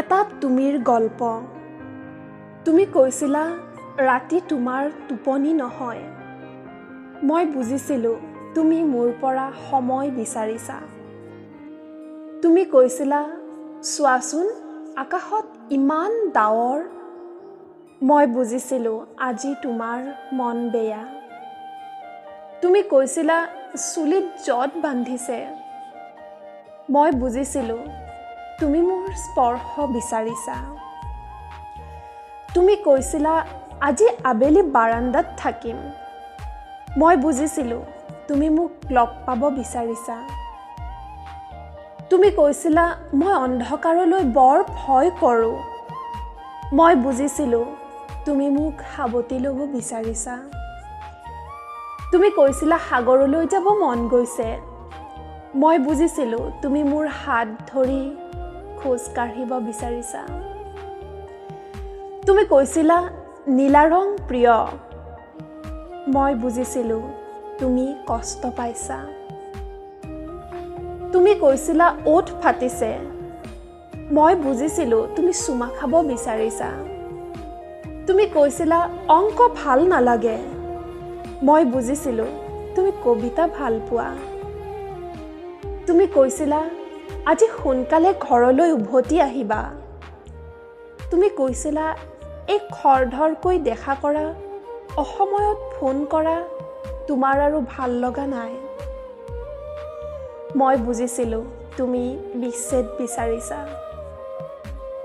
এটা তুমিৰ গল্প। তুমি কৈছিলা ৰাতি তোমাৰ টোপনি নহয়। মই বুজিছিলোঁ তুমি মোৰ পৰা সময় বিচাৰিছা। তুমি কৈছিলা চোৱাচোন আকাশত ইমান ডাৱৰ। মই বুজিছিলোঁ আজি তোমাৰ মন বেয়া। তুমি কৈছিলা চুলিত জট বান্ধিছে। মই বুজিছিলোঁ তুমি মোৰ স্পৰ্শ বিচাৰিছা। তুমি কৈছিলা আজি আবেলি বাৰান্দাত থাকিম। মই বুজিছিলোঁ তুমি মোক লগ পাব বিচাৰিছা। তুমি কৈছিলা মই অন্ধকাৰলৈ বৰ ভয় কৰোঁ। মই বুজিছিলোঁ তুমি মোক সাৱটি ল'ব বিচাৰিছা। তুমি কৈছিলা সাগৰলৈ যাব মন গৈছে। মই বুজিছিলোঁ তুমি মোৰ হাত ধৰি খোজ কাঢ়িব বিচাৰিছা। তুমি কৈছিলা নীলা ৰং প্ৰিয়। মই বুজিছিলোঁ তুমি কষ্ট পাইছা। তুমি কৈছিলা ওঠ ফাটিছে। মই বুজিছিলোঁ তুমি চুমা খাব বিচাৰিছা। তুমি কৈছিলা অংক ভাল নালাগে। মই বুজিছিলোঁ তুমি কবিতা ভাল পোৱা। তুমি কৈছিলা আজি সোনকালে ঘৰলৈ উভতি আহিবা। তুমি কৈছিলা এই খৰধৰকৈ দেখা কৰা, অসময়ত ফোন কৰা তোমাৰ আৰু ভাল লগা নাই। মই বুজিছিলোঁ তুমি বিচ্ছেদ বিচাৰিছা।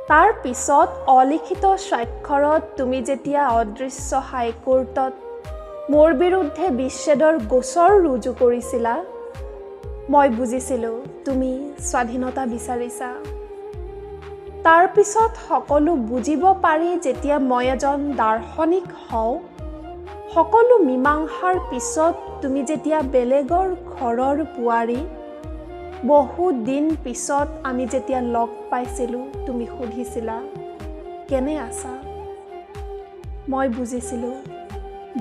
তাৰ পিছত অলিখিত স্বাক্ষৰত তুমি যেতিয়া অদৃশ্য হাইকোৰ্টত মোৰ বিৰুদ্ধে বিচ্ছেদৰ গোচৰ ৰুজু কৰিছিলা, মই বুজিছিলোঁ তুমি স্বাধীনতা বিচাৰিছা। তাৰ পিছত সকলো বুজিব পাৰি যেতিয়া মই এজন দাৰ্শনিক হওঁ, সকলো মীমাংসাৰ পিছত তুমি যেতিয়া বেলেগৰ ঘৰৰ বোৱাৰী, বহু দিন পিছত আমি যেতিয়া লগ পাইছিলোঁ তুমি সুধিছিলা কেনে আছা? মই বুজিছিলোঁ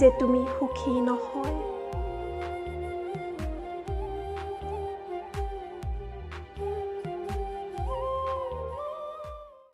যে তুমি সুখী নহয়।